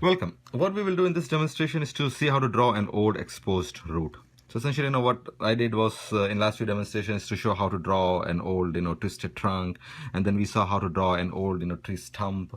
Welcome. What we will do in this demonstration is to see how to draw an old exposed root. So essentially, what I did was in last few demonstrations to show how to draw an old, twisted trunk, and then we saw how to draw an old, tree stump.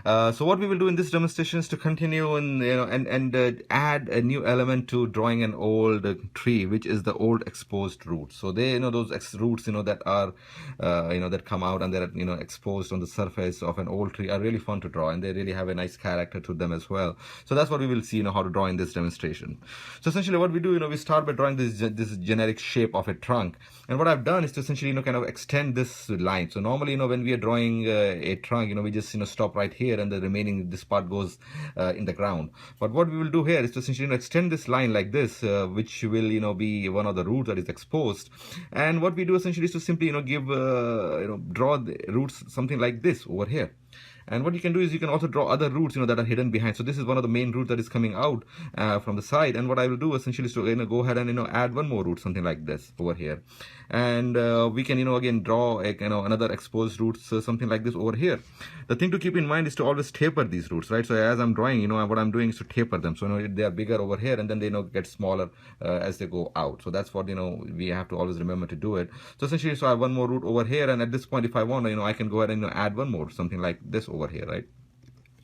So what we will do in this demonstration is to continue and add a new element to drawing an old tree, which is the old exposed roots. So they, those roots, that are, that come out and they're, exposed on the surface of an old tree are really fun to draw, and they really have a nice character to them as well. So that's what we will see, how to draw in this demonstration. So essentially, what we do, we start by drawing this generic shape of a trunk, and what I've done is to essentially kind of extend this line. So normally when we are drawing a trunk, we just stop right here and the remaining this part goes in the ground. But what we will do here is to essentially extend this line like this, which will be one of the roots that is exposed. And what we do essentially is to simply give draw the roots something like this over here. And what you can do is you can also draw other roots that are hidden behind. So this is one of the main roots that is coming out from the side, and what I will do essentially is to go ahead and add one more root, something like this over here. And we can again draw another exposed root, so something like this over here. The thing to keep in mind is to always taper these roots, right? So as I'm drawing, what I'm doing is to taper them, so they are bigger over here and then they get smaller as they go out. So that's what we have to always remember to do it. So essentially, so I have one more root over here, and at this point, if I want, I can go ahead and add one more, something like this over here, right?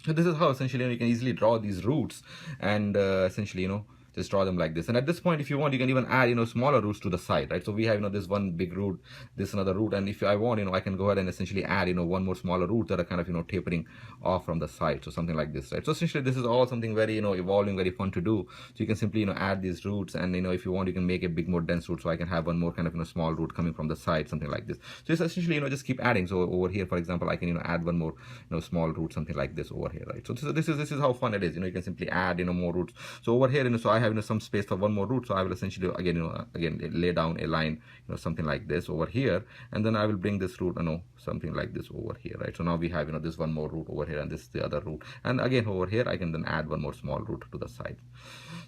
So this is how essentially you can easily draw these roots, and essentially just draw them like this. And at this point, if you want, you can even add smaller roots to the side, right? So we have this one big root, this another root, and if I want, I can go ahead and essentially add one more smaller root that are kind of tapering off from the side, so something like this, right? So essentially this is all something very evolving, very fun to do. So you can simply add these roots, and if you want, you can make a big more dense root, so I can have one more kind of small root coming from the side, something like this. So it's essentially just keep adding. So over here, for example, I can add one more small root, something like this over here, right? So this is how fun it is. You can simply add more roots. So over here, so I have some space for one more root, so I will essentially again lay down a line, something like this over here, and then I will bring this root, something like this over here, right? So now we have this one more root over here, and this is the other root, and again over here I can then add one more small root to the side.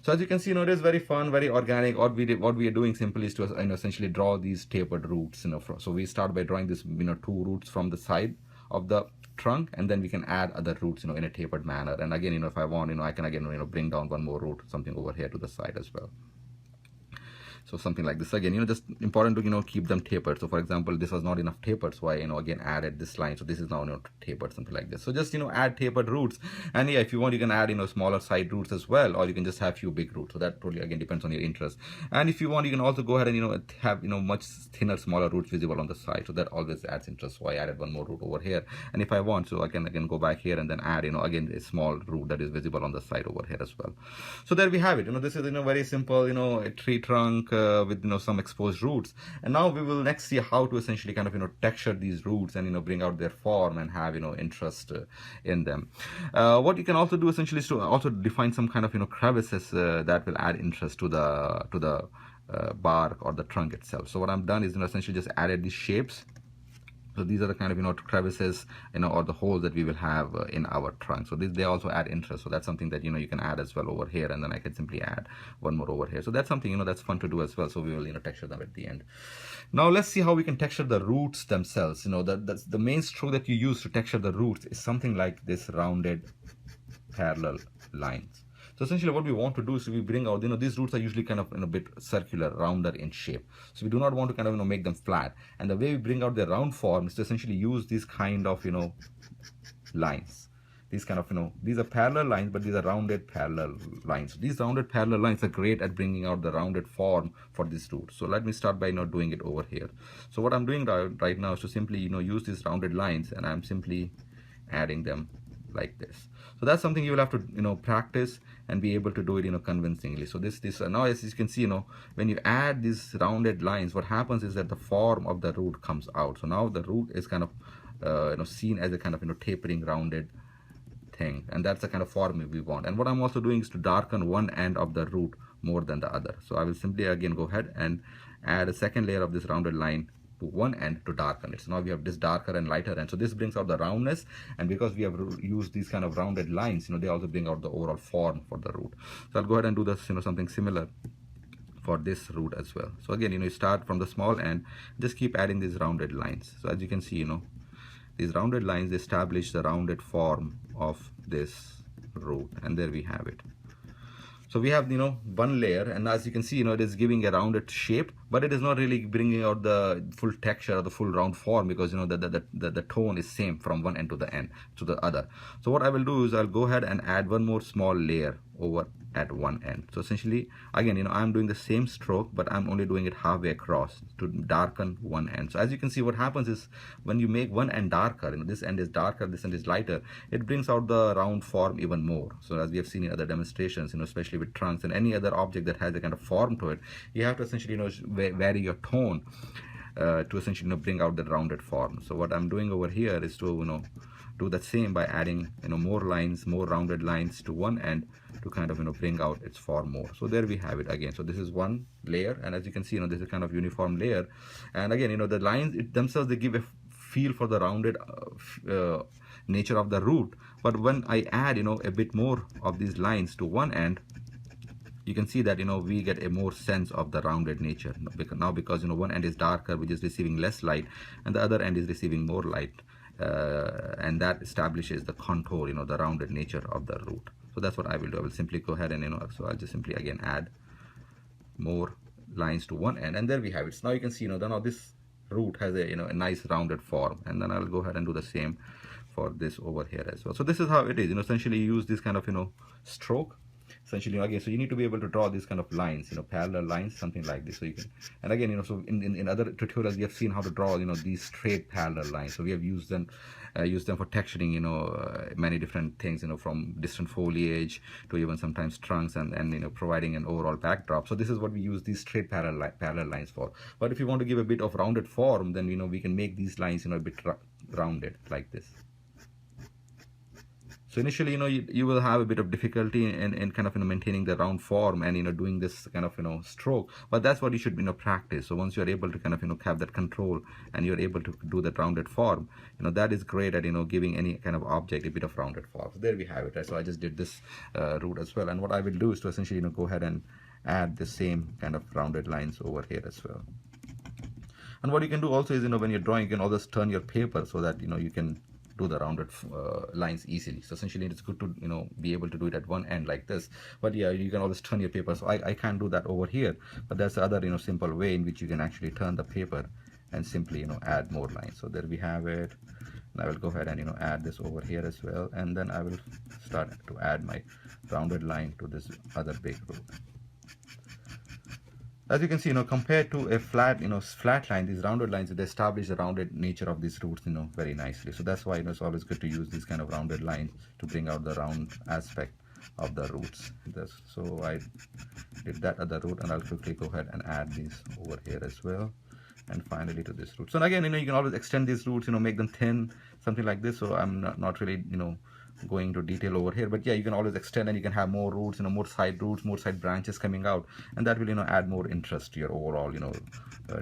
So as you can see, it is very fun, very organic. What we are doing simply is to essentially draw these tapered roots. So we start by drawing this two roots from the side of the trunk, and then we can add other roots in a tapered manner. And again, if I want, I can again bring down one more root, something over here to the side as well. So something like this. Again, just important to keep them tapered. So for example, this was not enough tapered, so I again added this line. So this is now tapered, something like this. So just add tapered roots, and yeah, if you want, you can add smaller side roots as well, or you can just have few big roots. So that totally again depends on your interest. And if you want, you can also go ahead and have much thinner, smaller roots visible on the side. So that always adds interest. So I added one more root over here, and if I want, so I can again go back here and then add again a small root that is visible on the side over here as well. So there we have it. This is very simple a tree trunk with some exposed roots. And now we will next see how to essentially kind of texture these roots and bring out their form and have interest in them. What you can also do essentially is to also define some kind of crevices that will add interest to the bark or the trunk itself. So what I've done is essentially just added these shapes. So these are the kind of crevices or the holes that we will have in our trunk. So they also add interest. So that's something that you can add as well over here, and then I can simply add one more over here. So that's something that's fun to do as well. So we will texture them at the end. Now let's see how we can texture the roots themselves. That's the main stroke that you use to texture the roots is something like this rounded parallel lines. So essentially what we want to do is we bring out, these roots are usually kind of a bit circular, rounder in shape. So we do not want to kind of make them flat. And the way we bring out their round form is to essentially use these kind of lines. These kind of these are parallel lines, but these are rounded parallel lines. These rounded parallel lines are great at bringing out the rounded form for this root. So let me start by doing it over here. So what I'm doing right now is to simply use these rounded lines, and I'm simply adding them like this. So that's something you will have to practice and be able to do it convincingly. So this now, as you can see, when you add these rounded lines, what happens is that the form of the root comes out. So now the root is kind of seen as a kind of tapering rounded thing, and that's the kind of form we want. And what I'm also doing is to darken one end of the root more than the other. So I will simply again go ahead and add a second layer of this rounded line to one end to darken it. So now we have this darker and lighter end. So this brings out the roundness, and because we have used these kind of rounded lines, they also bring out the overall form for the root. So I'll go ahead and do this, something similar for this root as well. So again, you start from the small end, just keep adding these rounded lines. So as you can see, these rounded lines establish the rounded form of this root, and there we have it. So we have, one layer, and as you can see, it is giving a rounded shape, but it is not really bringing out the full texture or the full round form, because the tone is same from one end to the end to the other. So what I will do is I'll go ahead and add one more small layer over at one end. So essentially, again, I'm doing the same stroke, but I'm only doing it halfway across to darken one end. So as you can see, what happens is when you make one end darker, this end is darker, this end is lighter, it brings out the round form even more. So as we have seen in other demonstrations, especially with trunks and any other object that has a kind of form to it, you have to essentially, vary your tone to essentially, bring out the rounded form. So what I'm doing over here is to, do the same by adding, more lines, more rounded lines to one end to kind of, bring out its form more. So there we have it again. So this is one layer, and as you can see, this is kind of uniform layer. And again, the lines themselves, they give a feel for the rounded nature of the root. But when I add, a bit more of these lines to one end, you can see that we get a more sense of the rounded nature now, because one end is darker, which is receiving less light, and the other end is receiving more light, and that establishes the contour, the rounded nature of the root. So that's what I will do. I will simply go ahead and so I'll just simply again add more lines to one end, and there we have it. So now you can see now this root has a a nice rounded form, and then I'll go ahead and do the same for this over here as well. So this is how it is. Essentially you use this kind of stroke. Essentially, again, so you need to be able to draw these kind of lines, parallel lines, something like this. So you can, and again, so in other tutorials, we have seen how to draw, these straight parallel lines. So we have used them for texturing, many different things, from distant foliage to even sometimes trunks, and providing an overall backdrop. So this is what we use these straight parallel lines for. But if you want to give a bit of rounded form, then we can make these lines, a bit rounded like this. So initially, you will have a bit of difficulty in kind of maintaining the round form and doing this kind of stroke, but that's what you should practice. So once you're able to kind of have that control and you're able to do that rounded form, that is great at giving any kind of object a bit of rounded form. So there we have it, right? So I just did this root as well, and what I will do is to essentially go ahead and add the same kind of rounded lines over here as well. And what you can do also is when you're drawing, you can always turn your paper so that you can do the rounded lines easily. So essentially it's good to be able to do it at one end like this, but yeah, you can always turn your paper. So I can't do that over here, but there's other simple way in which you can actually turn the paper and simply add more lines. So there we have it, and I will go ahead and add this over here as well, and then I will start to add my rounded line to this other big root. As you can see, compared to a flat, flat line, these rounded lines, they establish the rounded nature of these roots, very nicely. So that's why, it's always good to use these kind of rounded lines to bring out the round aspect of the roots. So I did that other root, and I'll quickly go ahead and add these over here as well. And finally to this root. So again, you can always extend these roots, make them thin, something like this. So I'm not really, going into detail over here, but yeah, you can always extend, and you can have more roots, more side roots, more side branches coming out, and that will add more interest to your overall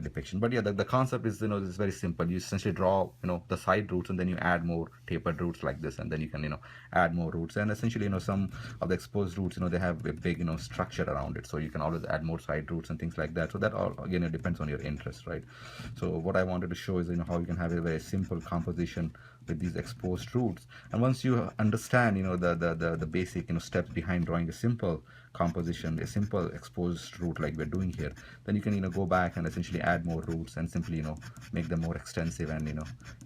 depiction. But yeah, the concept is is very simple. You essentially draw the side roots, and then you add more tapered roots like this, and then you can add more roots. And essentially some of the exposed roots they have a big structure around it, so you can always add more side roots and things like that. So that all again, it depends on your interest, right? So what I wanted to show is how you can have a very simple composition with these exposed roots. And once you understand the basic steps behind drawing a simple composition, a simple exposed root like we're doing here, then you can go back and essentially add more roots and simply make them more extensive and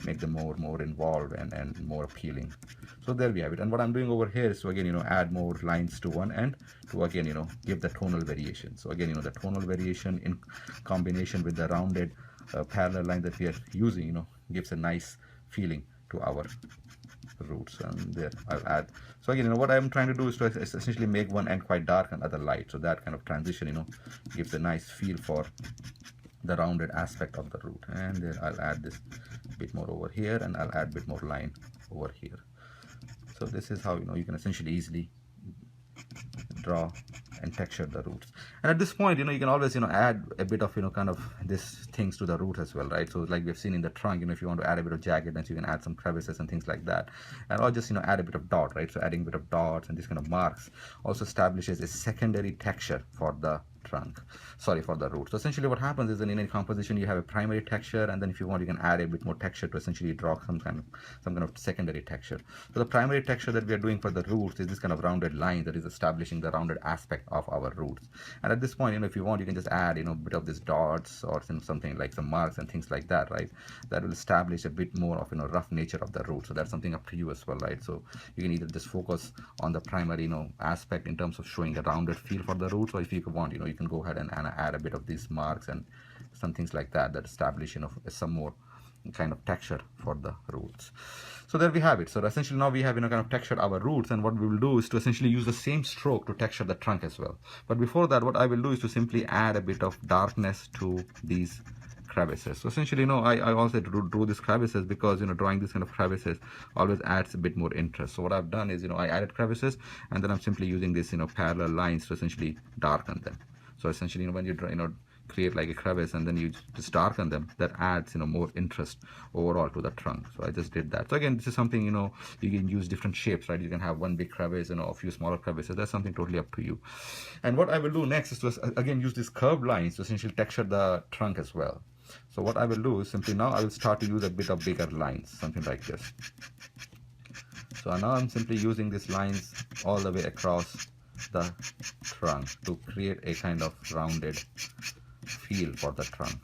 make them more involved and more appealing. So there we have it. And what I'm doing over here is to again add more lines to one end to again give the tonal variation. So again the tonal variation in combination with the rounded parallel line that we are using gives a nice feeling to our roots. And there I'll add. So again what I'm trying to do is to essentially make one end quite dark and other light, so that kind of transition gives a nice feel for the rounded aspect of the root. And there I'll add this bit more over here, and I'll add a bit more line over here. So this is how you can essentially easily draw and texture the roots. And at this point, you can always, add a bit of, kind of this things to the root as well, right? So like we've seen in the trunk, if you want to add a bit of jaggedness, you can add some crevices and things like that. And or just, add a bit of dot, right? So adding a bit of dots and these kind of marks also establishes a secondary texture for the trunk, sorry, for the root. So essentially what happens is, in a composition you have a primary texture, and then if you want you can add a bit more texture to essentially draw some kind of secondary texture. So the primary texture that we are doing for the roots is this kind of rounded line that is establishing the rounded aspect of our roots. And at this point, if you want, you can just add a bit of these dots or something like some marks and things like that, right? That will establish a bit more of rough nature of the root. So that's something up to you as well, right? So you can either just focus on the primary aspect in terms of showing a rounded feel for the roots, or if you want, you can go ahead and add a bit of these marks and some things like that establish some more kind of texture for the roots. So there we have it. So essentially now we have kind of textured our roots, and what we will do is to essentially use the same stroke to texture the trunk as well. But before that, what I will do is to simply add a bit of darkness to these crevices. So essentially, I also drew these crevices because drawing these kind of crevices always adds a bit more interest. So what I've done is I added crevices, and then I'm simply using this parallel lines to essentially darken them. So essentially, when you draw, create like a crevice and then you just darken them, that adds more interest overall to the trunk. So I just did that. So again, this is something you can use different shapes, right? You can have one big crevice, a few smaller crevices. That's something totally up to you. And what I will do next is to again use these curved lines to essentially texture the trunk as well. So what I will do is simply now I will start to use a bit of bigger lines, something like this. So now I'm simply using these lines all the way across the trunk to create a kind of rounded feel for the trunk.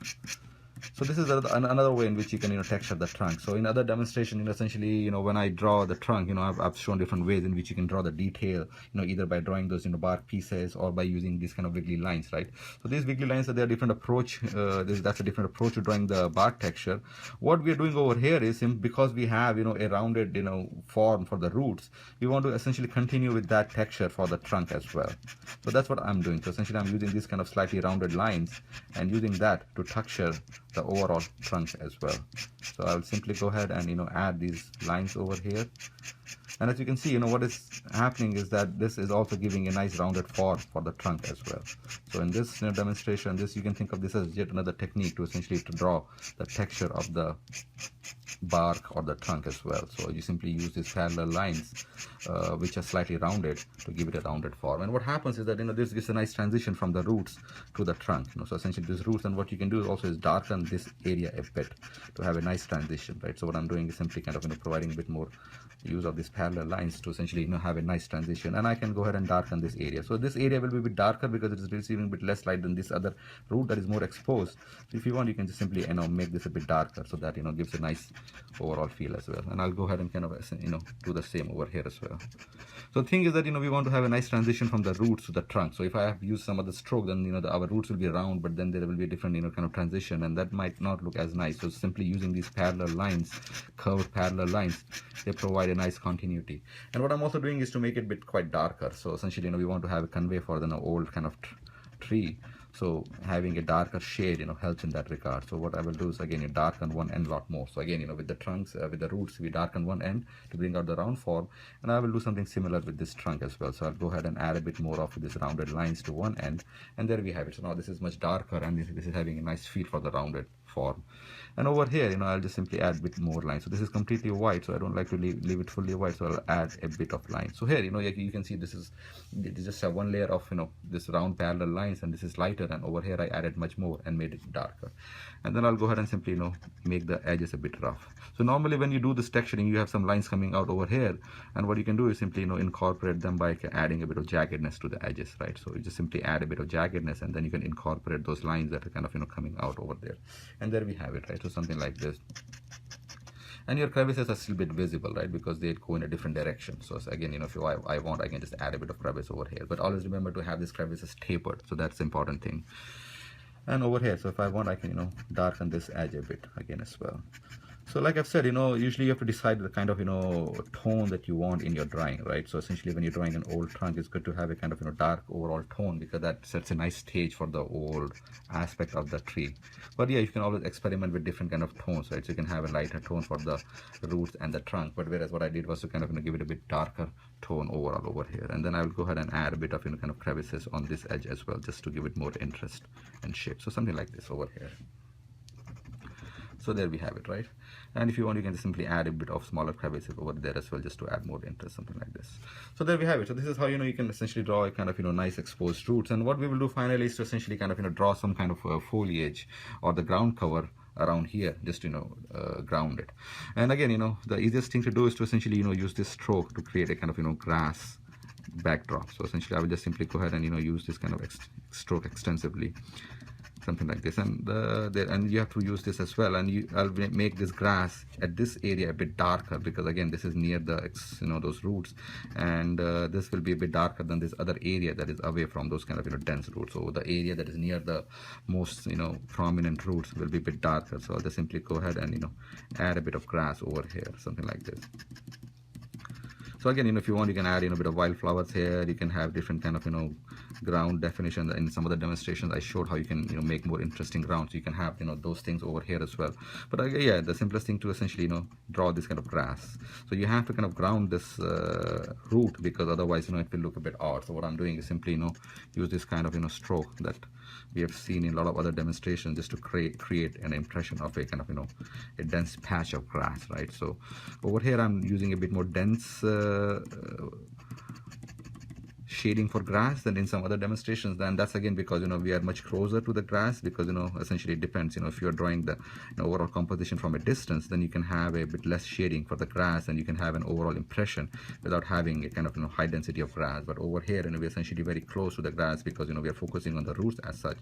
So this is another way in which you can texture the trunk. So in other demonstration, essentially, when I draw the trunk, I've shown different ways in which you can draw the detail, either by drawing those bark pieces or by using these kind of wiggly lines, right? So these wiggly lines are a different approach. That's a different approach to drawing the bark texture. What we are doing over here is because we have a rounded form for the roots, we want to essentially continue with that texture for the trunk as well. So that's what I'm doing. So essentially I'm using these kind of slightly rounded lines and using that to texture the overall trunk as well. So I'll simply go ahead and add these lines over here, and as you can see, what is happening is that this is also giving a nice rounded form for the trunk as well. So in this demonstration, you can think of this as yet another technique to essentially draw the texture of the bark or the trunk as well. So you simply use these parallel lines which are slightly rounded to give it a rounded form. And what happens is that this gives a nice transition from the roots to the trunk. So essentially these roots, and what you can do also is darken this area a bit to have a nice transition, right? So what I'm doing is simply kind of providing a bit more use of these parallel lines to essentially have a nice transition. And I can go ahead and darken this area. So this area will be a bit darker because it is receiving a bit less light than this other root that is more exposed. So if you want, you can just simply make this a bit darker so that gives a nice overall feel as well. And I'll go ahead and kind of do the same over here as well. So the thing is that we want to have a nice transition from the roots to the trunk. So if I have used some other stroke, then our roots will be round, but then there will be a different kind of transition, and that might not look as nice. So simply using these parallel lines, curved parallel lines, they provide a nice continuity. And what I'm also doing is to make it a bit quite darker. So essentially we want to have a convey for the old kind of tree. So having a darker shade helps in that regard. So what I will do is again darken one end a lot more. So again with the trunks, with the roots, we darken one end to bring out the round form, and I will do something similar with this trunk as well. So I'll go ahead and add a bit more of these rounded lines to one end, and there we have it. So now this is much darker, and this is having a nice feel for the rounded form. And over here I'll just simply add a bit more lines. So this is completely white, so I don't like to leave it fully white, so I'll add a bit of line. So here you can see this is just one layer of this round parallel lines, and this is lighter, and over here I added much more and made it darker. And then I'll go ahead and simply make the edges a bit rough. So normally when you do this texturing, you have some lines coming out over here, and what you can do is simply incorporate them by adding a bit of jaggedness to the edges, right? So you just simply add a bit of jaggedness, and then you can incorporate those lines that are kind of coming out over there. And there we have it, right? So something like this. And your crevices are still a bit visible, right? Because they go in a different direction. So again, if I want, I can just add a bit of crevice over here. But always remember to have these crevices tapered. So that's the important thing. And over here, so if I want, I can darken this edge a bit again as well. So like I've said, usually you have to decide the kind of, tone that you want in your drawing, right? So essentially when you're drawing an old trunk, it's good to have a kind of, dark overall tone, because that sets a nice stage for the old aspect of the tree. But yeah, you can always experiment with different kind of tones, right? So you can have a lighter tone for the roots and the trunk. But whereas what I did was to kind of, give it a bit darker tone overall over here. And then I will go ahead and add a bit of, kind of crevices on this edge as well, just to give it more interest and shape. So something like this over here. So there we have it, right? And if you want, you can just simply add a bit of smaller crevices over there as well, just to add more interest, something like this. So there we have it. So this is how, you can essentially draw a kind of, nice exposed roots. And what we will do finally is to essentially kind of, draw some kind of foliage or the ground cover around here, just ground it. And again, the easiest thing to do is to essentially use this stroke to create a kind of grass backdrop. So essentially I will just simply go ahead and use this kind of stroke extensively, something like this. And and you have to use this as well. And I'll make this grass at this area a bit darker, because again, this is near the those roots, and this will be a bit darker than this other area that is away from those kind of dense roots. So the area that is near the most prominent roots will be a bit darker. So I'll just simply go ahead and add a bit of grass over here, something like this. So again, if you want, you can add a bit of wildflowers here. You can have different kind of ground definition. In some of the demonstrations I showed how you can make more interesting ground, so you can have those things over here as well. But yeah, the simplest thing to essentially draw this kind of grass. So you have to kind of ground this root, because otherwise it will look a bit odd. So what I'm doing is simply use this kind of stroke that we have seen in a lot of other demonstrations, just to create an impression of a kind of a dense patch of grass, right? So over here I'm using a bit more dense shading for grass than in some other demonstrations. Then that's again because we are much closer to the grass, because essentially it depends. If you're drawing the overall composition from a distance, then you can have a bit less shading for the grass, and you can have an overall impression without having a kind of high density of grass. But over here we're essentially very close to the grass, because we are focusing on the roots as such.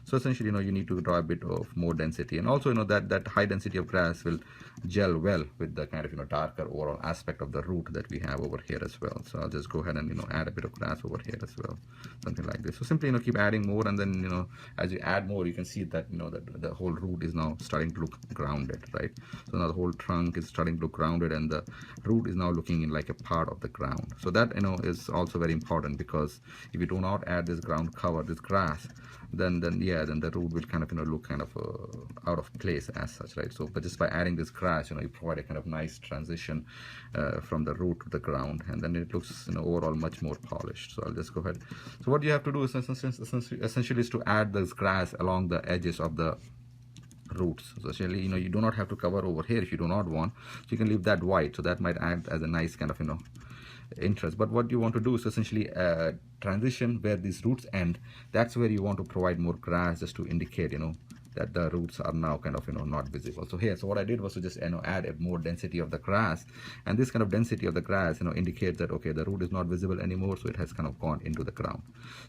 So essentially you need to draw a bit of more density, and also that high density of grass will gel well with the kind of darker overall aspect of the root that we have over here as well. So I'll just go ahead and add a bit of grass over here as well, something like this. So simply keep adding more, and then as you add more, you can see that that the whole root is now starting to look grounded, right? So now the whole trunk is starting to look grounded, and the root is now looking in like a part of the ground. So that is also very important, because if you do not add this ground cover, this grass, then the root will kind of look kind of out of place as such, right? So but just by adding this grass, you provide a kind of nice transition from the root to the ground, and then it looks overall much more polished. So I'll just go ahead. So what you have to do is essentially is to add this grass along the edges of the roots. So essentially you do not have to cover over here if you do not want, so you can leave that white. So that might act as a nice kind of interest. But what you want to do is essentially transition where these roots end. That's where you want to provide more grass, just to indicate that the roots are now kind of not visible. So here, so what I did was to just add a more density of the grass, and this kind of density of the grass indicates that okay, the root is not visible anymore, so it has kind of gone into the ground.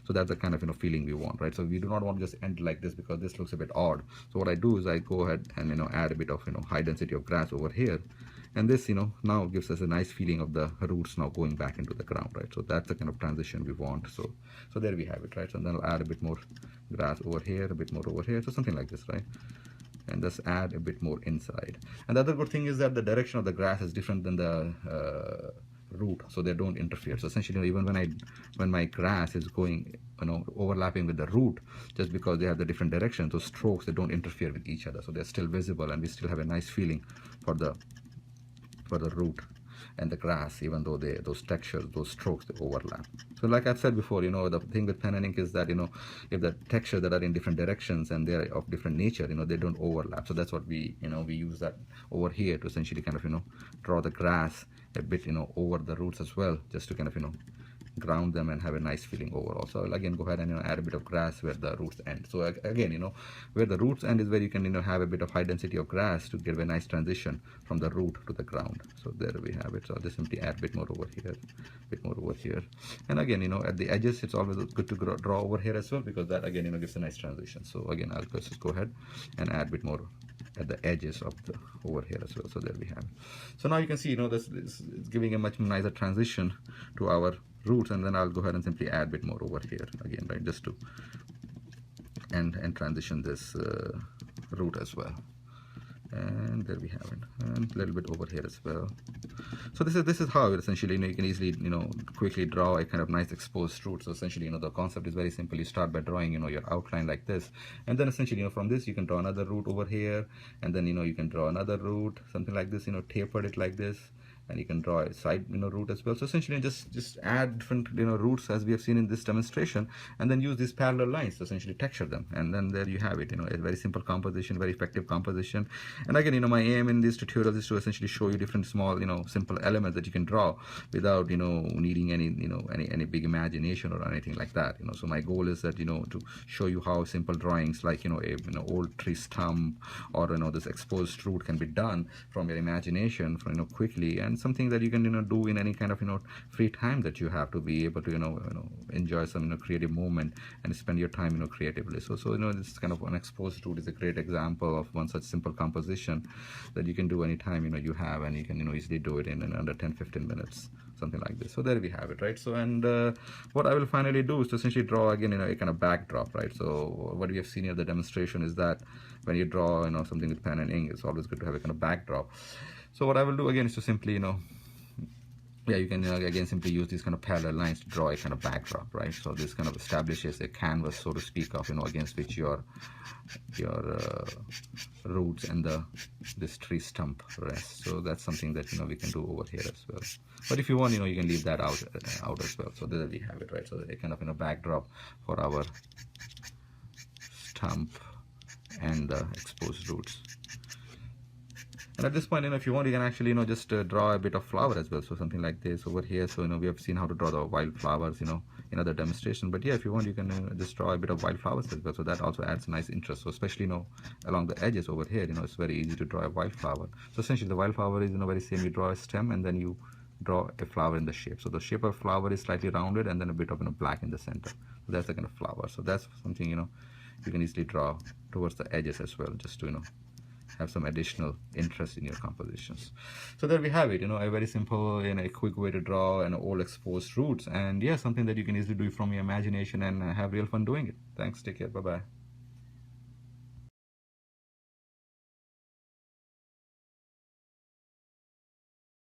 So that's the kind of feeling we want, right? So we do not want to just end like this, because this looks a bit odd. So what I do is I go ahead and add a bit of high density of grass over here, and this now gives us a nice feeling of the roots now going back into the ground, right? So that's the kind of transition we want. So there we have it, right? So then I'll add a bit more grass over here, a bit more over here, so something like this, right? And just add a bit more inside. And the other good thing is that the direction of the grass is different than the root, so they don't interfere. So essentially even when my grass is going overlapping with the root, just because they have the different directions, those strokes, they don't interfere with each other, so they're still visible, and we still have a nice feeling for the root and the grass, even though those textures, those strokes, they overlap. So like I've said before, the thing with pen and ink is that if the textures that are in different directions and they're of different nature, they don't overlap. So that's what we we use that over here to essentially kind of draw the grass a bit over the roots as well, just to kind of ground them and have a nice feeling overall. So I'll again go ahead and add a bit of grass where the roots end. So again, where the roots end is where you can have a bit of high density of grass to get a nice transition from the root to the ground. So there we have it. So I'll just simply add a bit more over here, a bit more over here, and again at the edges it's always good to draw over here as well, because that again gives a nice transition. So again I'll just go ahead and add a bit more at the edges of the over here as well. So there we have it. So now you can see this is giving a much nicer transition to our roots, and then I'll go ahead and simply add a bit more over here again, right, just to and transition this root as well. And there we have it, and a little bit over here as well. So this is how essentially, you can easily, quickly draw a kind of nice exposed root. So essentially, the concept is very simple. You start by drawing, your outline like this, and then essentially, from this you can draw another root over here, and then you can draw another root, something like this, tapered it like this, and you can draw a side root as well. So essentially just add different roots as we have seen in this demonstration, and then use these parallel lines to essentially texture them, and then there you have it, a very simple composition, very effective composition. And again, my aim in this tutorial is to essentially show you different small simple elements that you can draw without needing any big imagination or anything like that. So my goal is that to show you how simple drawings like a old tree stump or this exposed root can be done from your imagination, from quickly, and something that you can do in any kind of free time that you have to be able to enjoy some creative moment and spend your time creatively. So this kind of an exposed root is a great example of one such simple composition that you can do anytime you have, and you can easily do it in under 10-15 minutes, something like this. So there we have it, right? So, and what I will finally do is to essentially draw again a kind of backdrop, right? So what we have seen here, the demonstration, is that when you draw something with pen and ink, it's always good to have a kind of backdrop. So what I will do again is to simply you can again simply use these kind of parallel lines to draw a kind of backdrop, right? So this kind of establishes a canvas, so to speak, of against which your roots and this tree stump rest. So that's something that we can do over here as well. But if you want, you can leave that out as well. So there we have it, right? So a kind of backdrop for our stump and the exposed roots. And at this point, if you want, you can actually, just draw a bit of flower as well. So something like this over here. So, we have seen how to draw the wildflowers, in other demonstration. But yeah, if you want, you can just draw a bit of wildflowers as well. So that also adds nice interest. So especially, along the edges over here, it's very easy to draw a wildflower. So essentially, the wildflower is, very same. You draw a stem and then you draw a flower in the shape. So the shape of flower is slightly rounded and then a bit of, black in the center. So that's the kind of flower. So that's something, you can easily draw towards the edges as well, just to, have some additional interest in your compositions. So there we have it, a very simple a quick way to draw an old exposed roots, and yeah, something that you can easily do from your imagination and have real fun doing it. Thanks, take care, bye bye.